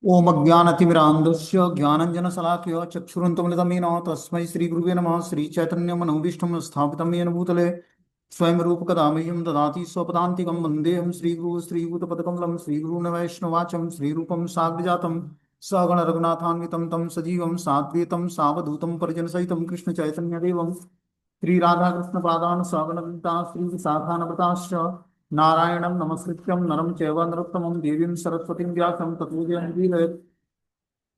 ओम अज्ञानतिमिरान्धस्य ज्ञानञ्जनशलाकया चक्षुरुन्मिलितं तस्मै श्रीगुरुवे नमः। श्रीचैतन्यमनोभीष्टं स्थापितं येन भूतले स्वयं रूपकदा मह्यं ददाति स्वपदान्तिकं। वन्देऽहं श्रीगुरुः श्रीयुतपदकमलं श्रीगुरून् वैष्णवाचं श्रीरूपं साग्रजातं सहगण रघुनाथान्वितं तं सजीवं साद्वैतं सावधूतं परिजनसहितं कृष्णचैतन्यदेवं श्रीराधाकृष्णपादान् सहगणविता श्रीविशाखान्विताश्च नारायणं नमस्कृत्यं नरं चैव नरोत्तमं देवीं सरस्वतीं व्यासं ततो जयन्तीरयत्।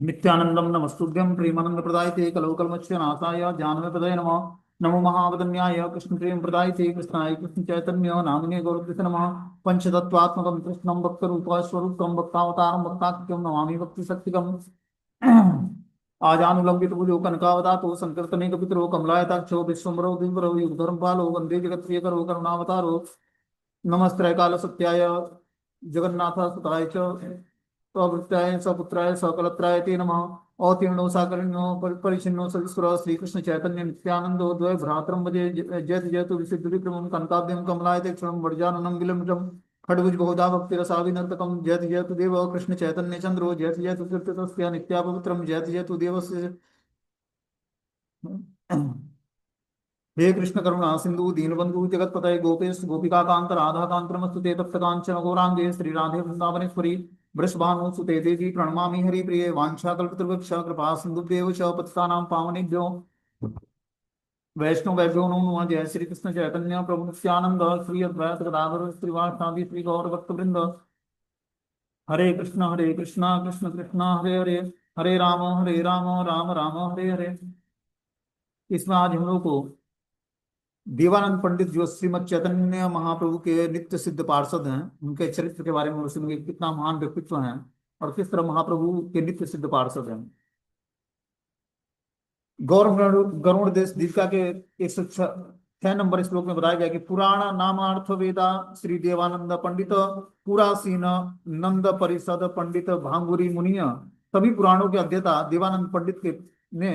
नित्यानंदम नमस्तुभ्यं प्रेमानंदप्रदायते कलौकल्मच्यनाशाय जानवेपदये नमः। नमो महावदन्याय कृष्णप्रेमप्रदायते कृष्णाय कृष्णचैतन्य नामिने गौरकृष्ण नमः। पंचतत्त्वात्मकं कृष्णं भक्तरूपस्वरूपं भक्तावतारं भक्ताख्यं नमामि भक्तिशक्तिकम्। आजानुलंबितभुजो कनकावदातो संकीर्तने कपितरो कमलायताक्षो विश्वम्भरो द्विवरो युगधर्मपालो वन्दे जगत्प्रियकरो करुणावतारो नमस्त्रैकाल सत्याय जगन्नाथ सुताय च प्रवृत्ताय सपुत्राय सकलत्राय ते नमः। अवतीर्णो साकर्ण्यो परिचिन्नो सविस्र श्रीकृष्ण चैतन्य नित्यानंदो द्वय भ्रातरं भजे जयति जयतु विशुद्ध विक्रमं कनकाब्जं कमलायते क्षणं वर्जाननं विलम्बटं खड्गुज बहुधा भक्तिरसाविनर्तकं जयति जयतु देव कृष्ण चैतन्य चंद्रो जयति जयतु कीर्तितस्य नित्यापवित्रं जयति जयतु देवस्य। हे कृष्ण करुणा सिंधु दीनबंधु जगतपतये गोपेश गोपिका कांत राधा कांत नमस्तुते तप्त कांचन गौरांगे श्री राधे वृंदावनेश्वरी वृषभानुसुते देवी प्रणमामि हरिप्रिये वाञ्छाकल्पतरुभ्यश्च कृपा सिन्धुभ्येव च पतितानां पावनेभ्यो वैष्णवेभ्यो नमो नमः। जय श्री कृष्ण चैतन्य प्रभु नित्यानंद श्री अद्वैत गदाधर श्रीवासादि श्री गौर भक्तवृंद। हरे कृष्ण कृष्ण कृष्ण हरे हरे हरे राम राम राम हरे हरे। इसमें आज हम लोग को देवानंद पंडित जो श्रीमद चैतन्य महाप्रभु के नित्य सिद्ध पार्षद हैं उनके चरित्र के बारे में सुनेंगे, कितना महान व्यक्तित्व हैं और किस तरह महाप्रभु के नित्य सिद्ध पार्षद हैं। गौर गरुड़ देश दीपिका के 106 नंबर श्लोक में बताया गया कि पुराण नामार्थ वेदा श्री देवानंद पंडित पुरासीन नंद परिषद पंडित भांगुरी मुनिय। सभी पुराणों के अध्येता देवानंद पंडित के ने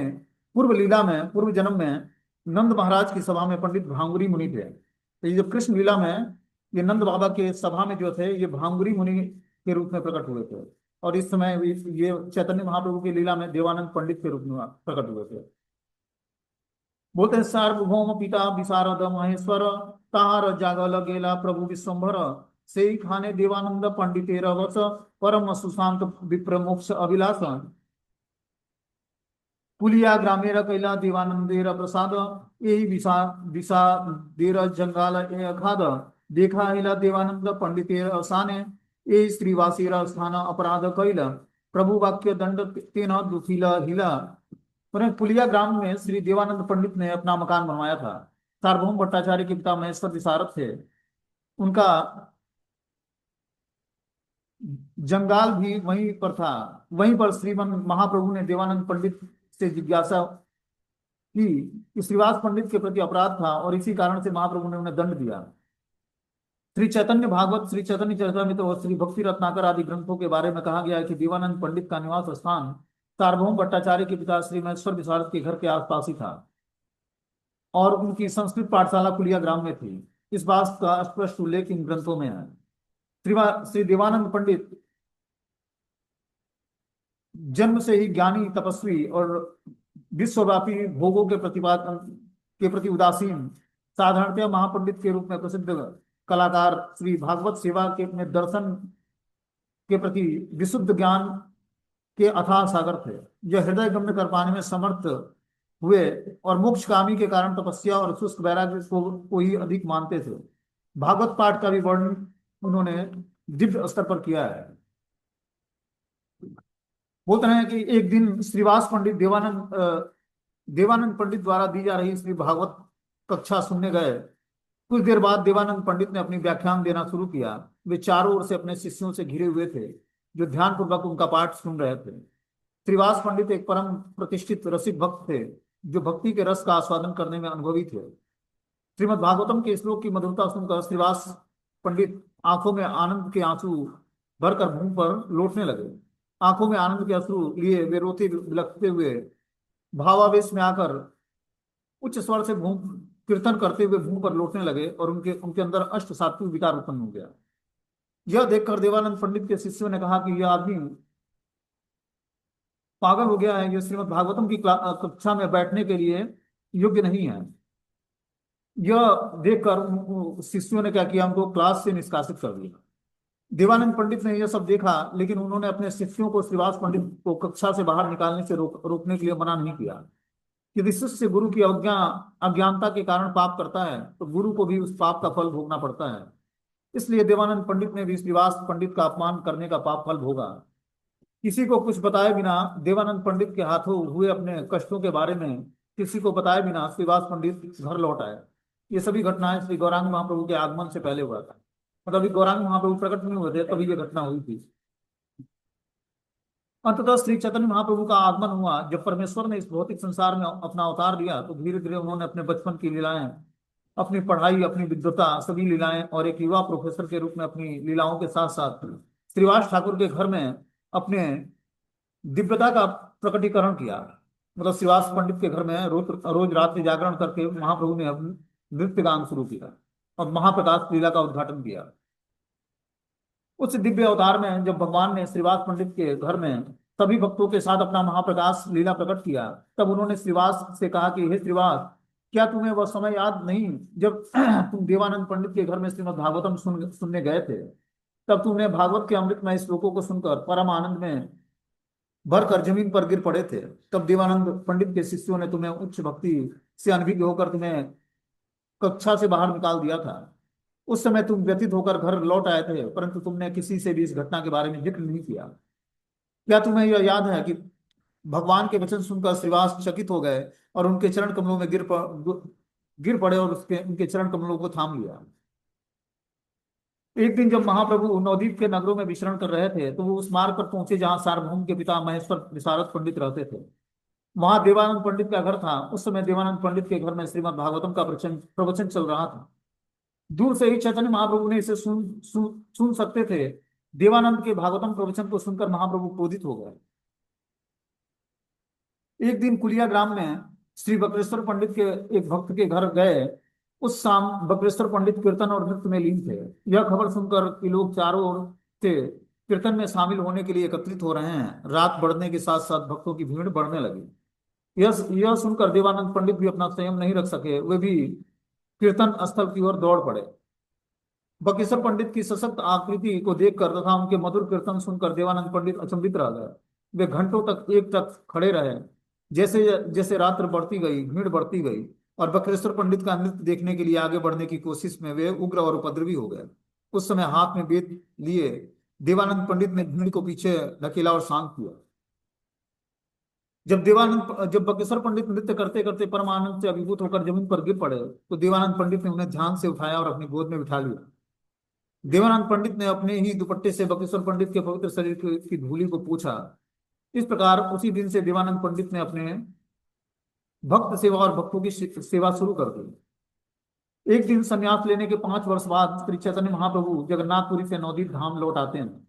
पूर्व लीला में पूर्व जन्म में नंद महाराज की सभा में पंडित भांगुरी मुनि थे। तो ये जो कृष्ण लीला में ये नंद बाबा के सभा में जो थे ये भांगुरी मुनि के रूप में प्रकट हुए थे और इस समय ये चैतन्य महाप्रभु की लीला में देवानंद पंडित के रूप में प्रकट हुए थे। बोलते हैं सार्वभौम पिता विशारद महेश्वर तार जागल गेला प्रभु विश्वम्भर से खाने देवानंद पंडिते रवस परम सुशांत विप्र मोक्ष अभिलाष पुलिया ग्रामेर कैला देवानंदेर प्रसाद यही विषा विषा देर जंगाल ए अखाद देखा हिला देवानंद पंडितेर असाने ये श्रीवासीर स्थान अपराध कैल प्रभु वाक्य दंड तेन दुखिला हिला। पर पुलिया ग्राम में श्री देवानंद पंडित ने अपना मकान बनवाया था। सार्वभौम भट्टाचार्य के पिता महेश्वर विशारद थे। उनका जंगाल भी वहीं पर था। वहीं पर श्रीमन महाप्रभु ने देवानंद पंडित से जिज्ञासा की कि श्रीवास पंडित के प्रति अपराध था और इसी कारण से महाप्रभु ने उन्हें दंड दिया। श्री चैतन्य भागवत श्री चैतन्य चरितमृत और श्री भक्ति रत्नाकर आदि ग्रंथों के बारे में कहा गया है कि देवानंद पंडित का निवास स्थान सार्वभौम भट्टाचार्य के पिता श्री महेश्वर विशारद के घर के आसपास ही था और उनकी संस्कृत पाठशाला कुलिया ग्राम में थी। इस बात का स्पष्ट उल्लेख इन ग्रंथों में है। श्री देवानंद पंडित जन्म से ही ज्ञानी तपस्वी और विश्वव्यापी भोगों के प्रतिपादन के प्रति उदासीन साधारणतया महापंडित के रूप में प्रसिद्ध कलाकार श्री भागवत सेवा के में दर्शन के प्रति विशुद्ध ज्ञान के अथाह सागर थे। यह हृदय गम्य कर पाने में समर्थ हुए और मोक्षकामी के कारण तपस्या और शुष्क वैराग्य को ही अधिक मानते थे। भागवत पाठ का भी वर्णन उन्होंने दिव्य स्तर पर किया है। बोलते हैं कि एक दिन श्रीवास पंडित देवानंद पंडित द्वारा दी जा रही श्री भागवत कक्षा सुनने गए। कुछ देर बाद देवानंद पंडित ने अपनी व्याख्यान देना शुरू किया। वे चारों ओर से अपने शिष्यों से घिरे हुए थे जो ध्यानपूर्वक उनका पाठ सुन रहे थे। श्रीवास पंडित एक परम प्रतिष्ठित रसिक भक्त थे जो भक्ति के रस का आस्वादन करने में अनुभवी थे। श्रीमद् भागवतम के श्लोक की मधुरता सुनकर श्रीवास पंडित आंखों में आनंद के आंसू भरकर मुंह पर लौटने लगे। आंखों में आनंद के अश्रु लिए वे रोते बिलखते हुए भावावेश में आकर उच्च स्वर से भूमि कीर्तन करते हुए भूमि पर लौटने लगे और उनके उनके अंदर अष्ट सात्विक विकार उत्पन्न हो गया। यह देखकर देवानंद पंडित के शिष्यों ने कहा कि यह आदमी पागल हो गया है, ये श्रीमद् भागवतम की कक्षा में बैठने के लिए योग्य नहीं है। यह देखकर शिष्यों ने क्या किया, उनको क्लास से निष्कासित कर दिया। देवानंद पंडित ने यह सब देखा, लेकिन उन्होंने अपने शिष्यों को श्रीवास पंडित को कक्षा से बाहर निकालने से रोकने के लिए मना नहीं किया। यदि शिष्य गुरु की अज्ञानता के कारण पाप करता है तो गुरु को भी उस पाप का फल भोगना पड़ता है। इसलिए देवानंद पंडित ने भी श्रीवास पंडित का अपमान करने का पाप फल भोगा। किसी को कुछ बताए बिना देवानंद पंडित के हाथों हुए अपने कष्टों के बारे में किसी को बताए बिना श्रीवास पंडित घर लौट आए। ये सभी घटनाएं श्री गौरांग महाप्रभु के आगमन से पहले हुआ था। मतलब अभी गौरांग महाप्रभु प्रकट नहीं हुए थे तभी ये घटना हुई थी। अंततः श्री चैतन्य महाप्रभु का आगमन हुआ। जब परमेश्वर ने इस भौतिक संसार में अपना अवतार लिया तो धीरे धीरे उन्होंने अपने बचपन की लीलाएं, अपनी पढ़ाई, अपनी विद्वता, सभी लीलाएं और एक युवा प्रोफेसर के रूप में अपनी लीलाओं के साथ साथ श्रीवास ठाकुर के घर में अपने दिव्यता का प्रकटीकरण किया। मतलब श्रीवास पंडित के घर में रोज रोज रात्रि जागरण करके महाप्रभु ने नृत्य गान शुरू किया और महाप्रकाश लीला का उद्घाटन किया। उस दिव्य अवतार में जब भगवान ने श्रीवास पंडित के घर में सभी भक्तों के साथ अपना महाप्रकाश लीला प्रकट किया, तब उन्होंने श्रीवास से कहा कि हे श्रीवास, क्या तुम्हें वह समय याद नहीं जब तुम देवानंद पंडित के घर में श्रीमद् भागवतम सुनने गए थे? तब तुमने भागवत के अमृतमय श्लोकों को सुनकर परम आनंद में भरकर जमीन पर गिर पड़े थे। तब देवानंद पंडित के शिष्यों ने तुम्हें उच्च भक्ति से अनभिज्ञ होकर तुम्हें कक्षा से बाहर निकाल दिया था। उस समय तुम व्यतीत होकर घर लौट आए थे, परंतु तुमने किसी से भी इस घटना के बारे में जिक्र नहीं किया। क्या तुम्हें यह याद है कि भगवान के वचन सुनकर श्रीवास चकित हो गए और उनके चरण कमलों में गिर पड़े और उनके चरण कमलों को थाम लिया? एक दिन जब महाप्रभु नवद्वीप के नगरों में विचरण कर रहे थे तो वो उस मार्ग पर पहुंचे जहां सार्वभौम के पिता महेश्वर विशारद पंडित रहते थे। वहां देवानंद पंडित का घर था। उस समय देवानंद पंडित के घर में श्रीमद् भागवतम का प्रवचन चल रहा था। दूर से ही चैतन्य महाप्रभु ने इसे सुन सकते थे। देवानंद के भागवतम प्रवचन को सुनकर महाप्रभु क्रोधित हो गए। एक दिन कुलिया ग्राम में श्री बकरेश्वर पंडित के एक भक्त के घर गए। उस शाम बकरेश्वर पंडित कीर्तन और नृत्य में लीन थे। यह खबर सुनकर कि लोग चारों ओर से कीर्तन में शामिल होने के लिए एकत्रित हो रहे हैं, रात बढ़ने के साथ साथ भक्तों की भीड़ बढ़ने लगी। यह सुनकर देवानंद पंडित भी अपना संयम नहीं रख सके। वे भी कीर्तन स्थल की ओर दौड़ पड़े। बकेश्वर पंडित की सशक्त आकृति को देखकर तथा उनके मधुर कीर्तन सुनकर देवानंद पंडित अचंभित रह गए। वे घंटों तक एक तक खड़े रहे। जैसे जैसे रात्र बढ़ती गई, भीड़ बढ़ती गई और बकरेश्वर पंडित का नृत्य देखने के लिए आगे बढ़ने की कोशिश में वे उग्र और उपद्रवी हो गए। उस समय हाथ में वेद लिए देवानंद पंडित ने भीड़ को पीछे ढकेला और शांत किया। जब बकेश्वर पंडित नृत्य करते करते परम आनंद से अभिभूत होकर जमीन पर गिर पड़े तो देवानंद पंडित ने उन्हें ध्यान से उठाया और अपनी गोद में बिठा लिया। देवानंद पंडित ने अपने ही दुपट्टे से बकेश्वर पंडित के पवित्र शरीर की धूलि को पूछा। इस प्रकार उसी दिन से देवानंद पंडित ने अपने भक्त सेवा और भक्तों की सेवा शुरू कर दी। एक दिन संन्यास लेने के 5 वर्ष बाद श्री चैतन्य महाप्रभु जगन्नाथपुरी से नवद्वीप धाम लौट आते हैं।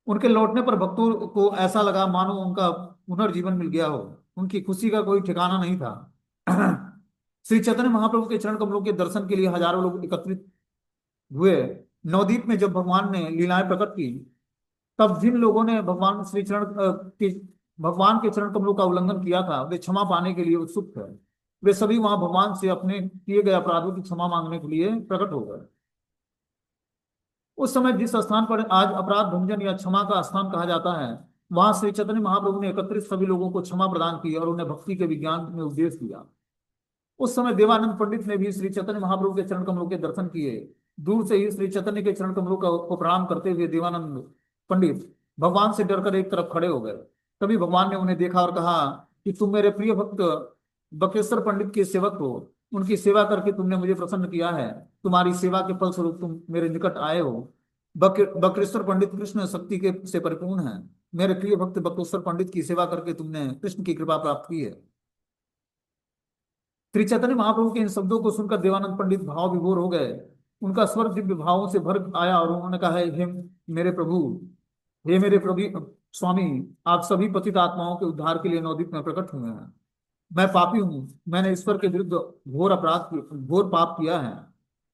उनके लौटने पर भक्तों को ऐसा लगा मानो उनका पुनर्जीवन मिल गया हो। उनकी खुशी का कोई ठिकाना नहीं था। श्री चैतन्य महाप्रभु के चरण कमलों के दर्शन के लिए हजारों लोग एकत्रित हुए। नवद्वीप में जब भगवान ने लीलाएं प्रकट की तब जिन लोगों ने भगवान के चरण कमलों का उल्लंघन किया था वे क्षमा पाने के लिए उत्सुक थे। वे सभी वहां भगवान से अपने किए गए अपराधों की क्षमा मांगने के लिए प्रकट हो गए। उस समय जिस स्थान पर आज अपराध भंजन या क्षमा का स्थान कहा जाता है, वहां श्री चैतन्य महाप्रभु ने एकत्रित सभी लोगों को क्षमा प्रदान की और उन्हें भक्ति के विज्ञान में उपदेश दिया। उस समय देवानंद पंडित ने भी श्री चैतन्य महाप्रभु के चरण कमलों के दर्शन किए। दूर से ही श्री चैतन्य के चरण कमलों को प्रणाम करते हुए देवानंद पंडित भगवान से डरकर एक तरफ खड़े हो गए। तभी भगवान ने उन्हें देखा और कहा कि तुम मेरे प्रिय भक्त बकेश्वर पंडित के सेवक हो। उनकी सेवा करके तुमने मुझे प्रसन्न किया है। तुम्हारी सेवा के फलस्वरूप तुम मेरे निकट आए हो। बकरेश्वर पंडित कृष्ण शक्ति के से परिपूर्ण है। मेरे प्रिय भक्त बकेश्वर पंडित की सेवा करके तुमने कृष्ण की कृपा प्राप्त की है। श्री चैतन्य महाप्रभु के इन शब्दों को सुनकर देवानंद पंडित भाव विभोर हो गए। उनका स्वर दिव्य भावों से भर आया और उन्होंने कहा, हे मेरे प्रभु, हे मेरे प्रभु स्वामी, आप सभी पतित आत्माओं के उद्धार के लिए नवद्वीप में प्रकट हुए हैं। मैं पापी हूँ। मैंने ईश्वर के विरुद्ध घोर पाप किया है।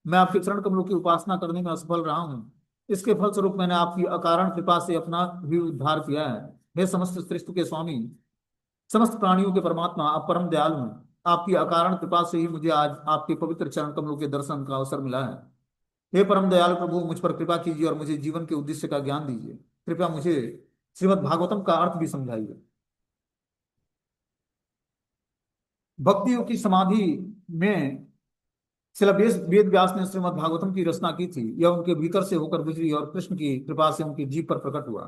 मैं आपके चरण कमलों की उपासना करने में असफल रहा हूँ। इसके फलस्वरूप मैंने आपकी अकारण कृपा से अपना भी उद्धार किया है। हे समस्त सृष्टि के स्वामी, समस्त प्राणियों के परमात्मा, आप परम दयालु हैं। आपकी अकारण कृपा से ही मुझे आज आपके पवित्र चरण कमलों के दर्शन का अवसर मिला है। हे परम दयालु प्रभु, मुझ पर कृपा कीजिए और मुझे जीवन के उद्देश्य का ज्ञान दीजिए। कृपया मुझे श्रीमद् भागवतम का अर्थ भी समझाइए। भक्ति योग की समाधि में शिला वेद व्यास ने श्रीमद् भागवतम की रचना की थी। यह उनके भीतर से होकर गुजरी और कृष्ण की कृपा से उनके जीव पर प्रकट हुआ।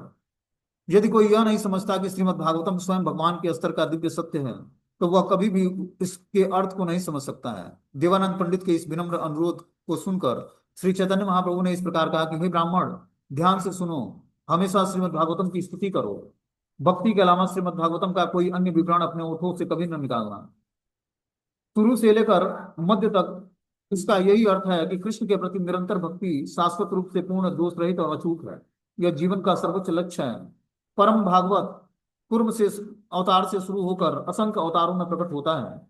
यदि कोई यह नहीं समझता कि श्रीमद् भागवतम स्वयं भगवान के स्तर का दिव्य सत्य है, तो वह कभी भी इसके अर्थ को नहीं समझ सकता है। देवानंद पंडित के इस विनम्र अनुरोध को सुनकर श्री चैतन्य महाप्रभु ने इस प्रकार कहा कि हे ब्राह्मण, ध्यान से सुनो, हमेशा श्रीमद् भागवतम की स्तुति करो। भक्ति के अलावा श्रीमद् भागवतम का कोई अन्य विवरण अपने ओठों से कभी न निकालना। शुरू से लेकर मध्य तक इसका यही अर्थ है कि कृष्ण के प्रति निरंतर भक्ति शाश्वत रूप से पूर्ण, दोष रहित और अचूक है। यह जीवन का सर्वोच्च लक्ष्य है। परम भागवत कुर्म से अवतार से शुरू होकर असंख्य अवतारों में प्रकट होता है।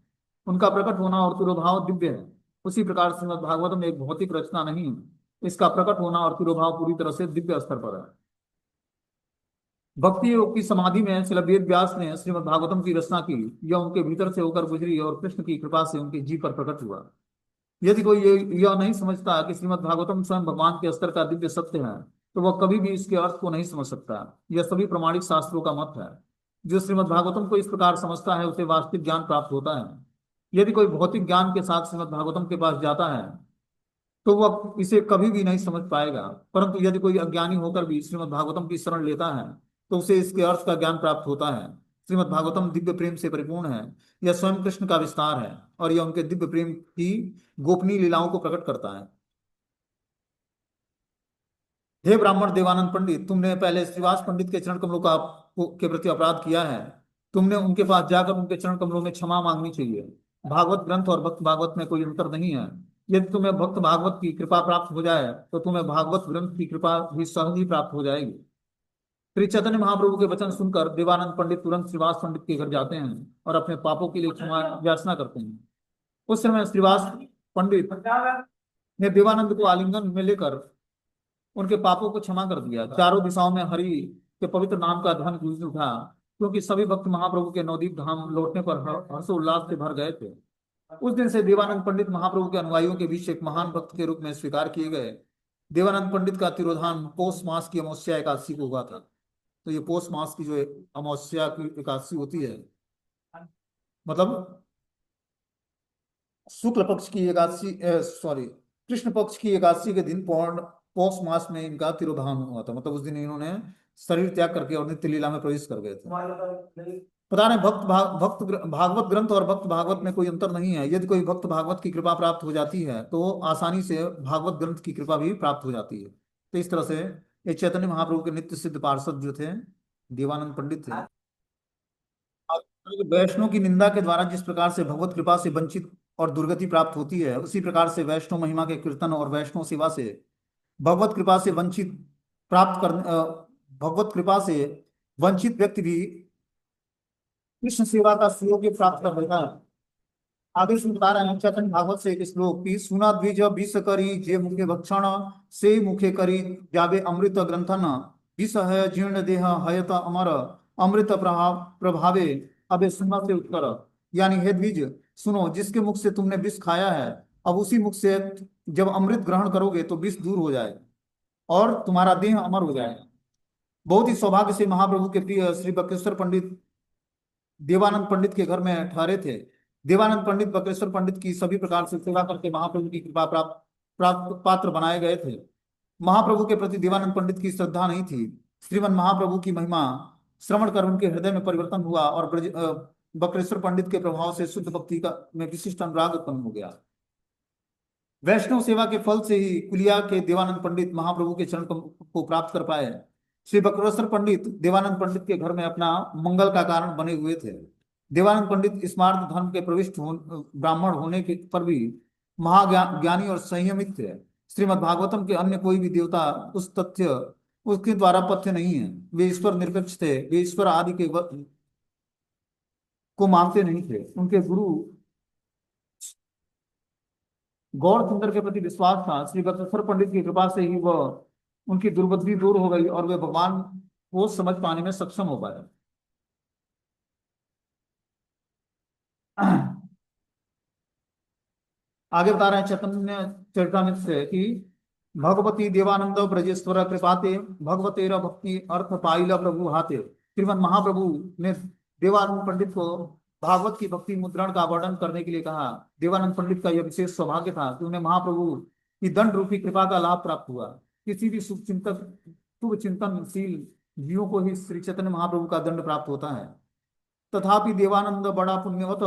उनका प्रकट होना और तिरोभाव दिव्य है। उसी प्रकार श्रीमद् भागवतम एक भौतिक रचना नहीं, इसका प्रकट होना और तिरोभाव पूरी तरह से दिव्य स्तर पर है। भक्ति योग की समाधि में श्रील वेद व्यास ने श्रीमद् भागवतम की रचना की। यह उनके भीतर से होकर गुजरी और कृष्ण की कृपा से उनके जीव पर प्रकट हुआ। यदि कोई यह नहीं समझता कि श्रीमद् भागवतम स्वयं भगवान के स्तर का दिव्य सत्य है, तो वह कभी भी इसके अर्थ को नहीं समझ सकता। यह सभी प्रमाणिक शास्त्रों का मत है। जो श्रीमद् भागवतम को इस प्रकार समझता है, उसे वास्तविक ज्ञान प्राप्त होता है। यदि कोई भौतिक ज्ञान के साथ श्रीमद् भागवतम के पास जाता है, तो वह इसे कभी भी नहीं समझ पाएगा। परंतु यदि कोई अज्ञानी होकर भी श्रीमद् भागवतम की शरण लेता है, तो उसे इसके अर्थ का ज्ञान प्राप्त होता है। श्रीमद् भागवतम दिव्य प्रेम से परिपूर्ण है। यह स्वयं कृष्ण का विस्तार है और यह उनके दिव्य प्रेम की गोपनीय लीलाओं को प्रकट करता है। हे ब्राह्मण देवानंद पंडित, तुमने पहले श्रीवास पंडित के चरण कमलों के प्रति अपराध किया है। तुमने उनके पास जाकर उनके चरण कमलों में क्षमा मांगनी चाहिए। भागवत ग्रंथ और भक्त भागवत में कोई अंतर नहीं है। यदि तुम्हें भक्त भागवत की कृपा प्राप्त हो जाए, तो तुम्हें भागवत ग्रंथ की कृपा भी सहज ही प्राप्त हो जाएगी। श्री चैतन्य महाप्रभु के वचन सुनकर देवानंद पंडित तुरंत श्रीवास पंडित के घर जाते हैं और अपने पापों के लिए क्षमा याचना करते हैं। उस समय श्रीवास पंडित ने देवानंद को आलिंगन में लेकर उनके पापों को क्षमा कर दिया। चारों दिशाओं में हरि के पवित्र नाम का ध्वनि गूंज उठा, क्योंकि सभी भक्त महाप्रभु के नवदीप धाम लौटने पर हर्षोल्लास से भर गए थे। उस दिन से देवानंद पंडित महाप्रभु के अनुयायियों के बीच एक महान भक्त के रूप में स्वीकार किए गए। देवानंद पंडित का तिरोधान पौष मास की अमावस्या एकादशी को हुआ था। तो ये पौष मास की जो अमावस्या की एकादशी होती है, मतलब शुक्ल पक्ष की एकादशी, सॉरी, कृष्ण पक्ष की एकादशी के दिन पौर्ण पौष मास में इनका तिरोधान हुआ था। मतलब उस दिन इन्होंने शरीर त्याग करके और नित्य लीला में प्रवेश कर गए थे। पता नहीं भागवत ग्रंथ और भक्त भागवत में कोई अंतर नहीं है। यदि कोई भक्त भागवत की कृपा प्राप्त हो जाती है, तो आसानी से भागवत ग्रंथ की कृपा भी प्राप्त हो जाती है। तो इस तरह से ये चैतन्य महाप्रभु के नित्य सिद्ध पार्षद जो थे, देवानंद पंडित थे। वैष्णव की निंदा के द्वारा जिस प्रकार से भगवत कृपा से वंचित और दुर्गति प्राप्त होती है, उसी प्रकार से वैष्णव महिमा के कीर्तन और वैष्णव सेवा से भगवत कृपा से वंचित प्राप्त कर भगवत कृपा से वंचित व्यक्ति भी कृष्ण सेवा का सुयोग्य प्राप्त कर लेता है। आगे से बता रहे हैं चैतन्य भागवत से एक श्लोक की, सुना द्विज विष करी जे मुखे भक्षण से मुखे करी जावे अमृत ग्रंथन विष है जीर्ण देह हयत अमर अमृत प्रभावे अबे सुना से उत्तर। यानी हे द्विज, सुनो, जिसके मुख से तुमने विष खाया है, अब उसी मुख से जब अमृत ग्रहण करोगे तो विष दूर हो जाएगा और तुम्हारा देह अमर हो जाएगा। बहुत ही सौभाग्य से महाप्रभु के प्रिय श्री बक्रेश्वर पंडित देवानंद पंडित के घर में ठहरे थे। देवानंद पंडित बक्रेश्वर पंडित की सभी प्रकार से सेवा करके महाप्रभु की कृपा प्राप्त प्राप्त पात्र बनाए गए थे। महाप्रभु के प्रति देवानंद पंडित की श्रद्धा नहीं थी। श्रीमन महाप्रभु की महिमा श्रवण कर उनके हृदय में परिवर्तन हुआ और बक्रेश्वर पंडित के प्रभाव से शुद्ध भक्ति का में विशिष्ट अनुराग उत्पन्न हो गया। वैष्णव सेवा के फल से ही कुलिया के देवानंद पंडित महाप्रभु के चरण को प्राप्त कर पाए। श्री बक्रेश्वर पंडित देवानंद पंडित के घर में अपना मंगल का कारण बने हुए थे। देवानंद पंडित स्मार्त धर्म के प्रविष्ट ब्राह्मण होने के पर भी महाज्ञानी और संयमित थे। श्रीमद् भागवतम के अन्य कोई भी देवता उस तथ्य उसके द्वारा पथ्य नहीं है। वे ईश्वर निरपेक्ष थे। वे ईश्वर आदि के को मानते नहीं थे। उनके गुरु गौर सुंदर के प्रति विश्वास था। श्री बक्रेश्वर पंडित की कृपा से ही वह उनकी दुर्बुद्धि दूर हो गई और वे भगवान को समझ पाने में सक्षम हो पाए। आगे बता रहे हैं चैतन्य चरितामृत से कि भगवती देवानंद ब्रजेश्वर कृपाते भगवतेर भक्ति अर्थ पाइल प्रभु हाथे। श्रीमद महाप्रभु ने देवानंद पंडित को भागवत की भक्ति मुद्रण का वर्णन करने के लिए कहा। देवानंद पंडित का यह विशेष सौभाग्य था कि उन्हें महाप्रभु की दंड रूपी कृपा का लाभ प्राप्त हुआ। किसी भी शुभ चिंतनशील जीवों को ही श्री चैतन्य महाप्रभु का दंड प्राप्त होता है। तथापि देवानंद बड़ा पुण्यवत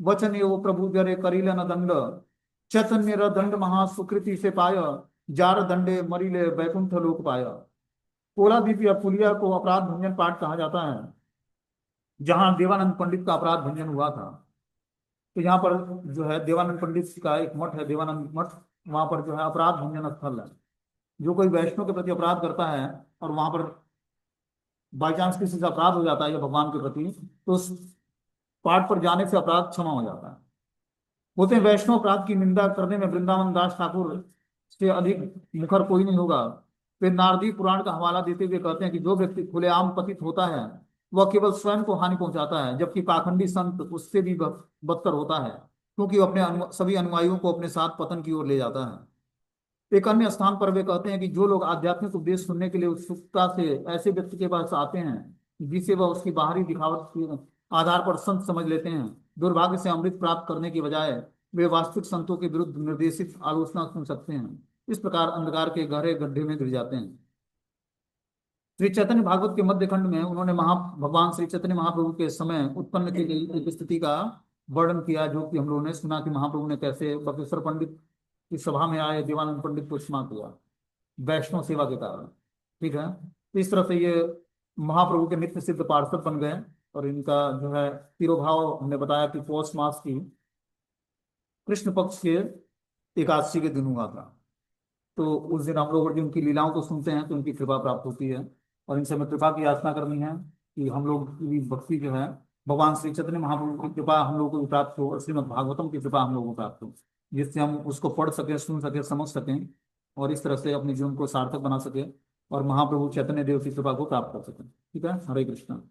वचन एवं प्रभु जरे करिल न दंड चैतन्य र दंड महासुकृति से पाय जार दंडे मरिले वैकुंठ लोक पाय। कोलादीप या पुलिया को अपराध भंजन पाठ कहा जाता है, जहां देवानंद पंडित का अपराध भंजन हुआ था। तो यहाँ पर जो है देवानंद पंडित का एक मठ है, देवानंद मठ, वहां पर जो है अपराध भंजन स्थल है। जो कोई वैष्णव के प्रति अपराध करता है और वहां पर बाई चांस किसी से अपराध हो जाता है या भगवान के प्रति, तो उस पाठ पर जाने से अपराध क्षमा हो जाता है। बोलते हैं वैष्णव अपराध की निंदा करने में वृंदावन दास ठाकुर से अधिक मुखर कोई नहीं होगा। वे नारदी पुराण का हवाला देते हुए कहते हैं कि जो व्यक्ति खुलेआम पतित होता है वह केवल स्वयं को हानि पहुंचाता है, जबकि पाखंडी संत उससे भी बदतर होता है, क्योंकि वो अपने सभी अनुयायियों को अपने साथ पतन की ओर ले जाता है। एक अन्य स्थान पर वे कहते हैं कि जो लोग आध्यात्मिक उपदेश सुनने के लिए उत्सुकता से ऐसे व्यक्ति के पास आते हैं जिसे वह उसकी बाहरी दिखावट के आधार पर संत समझ लेते हैं, दुर्भाग्य से अमृत प्राप्त करने की बजाय वे वास्तविक संतों के विरुद्ध निर्देशित आलोचना सुन सकते हैं। इस प्रकार अंधकार के गहरे गड्ढे में गिर जाते हैं। श्री चैतन्य भागवत के मध्य खंड में उन्होंने भगवान श्री चैतन्य महाप्रभु के समय उत्पन्न की गई एक स्थिति का वर्णन किया, जो कि हम लोगों ने सुना कि महाप्रभु ने कैसे बकेश्वर पंडित की सभा में आए देवानंद पंडित को क्षमा किया वैष्णव सेवा के कारण। ठीक है, तो इस तरह से ये महाप्रभु के नित्य सिद्ध पार्षद बन गए। और इनका जो है तिरोभाव हमने बताया कि पौष मास की कृष्ण पक्ष के एकादशी के दिन हुआ था। तो उस दिन हम लोग जो उनकी लीलाओं को सुनते हैं तो उनकी कृपा प्राप्त होती है। और इनसे हमें कृपा की याचना करनी है कि हम लोग की भक्ति जो है भगवान श्री चैतन्य महाप्रभु की कृपा हम लोगों को भी प्राप्त हो और श्रीमद् भागवतम की कृपा हम लोगों को प्राप्त हो, जिससे हम उसको पढ़ सकें, सुन सकें, समझ सकें और इस तरह से अपने जीवन को सार्थक बना सके और महाप्रभु चैतन्य देव की कृपा को प्राप्त कर सकें। ठीक है, हरे कृष्णा।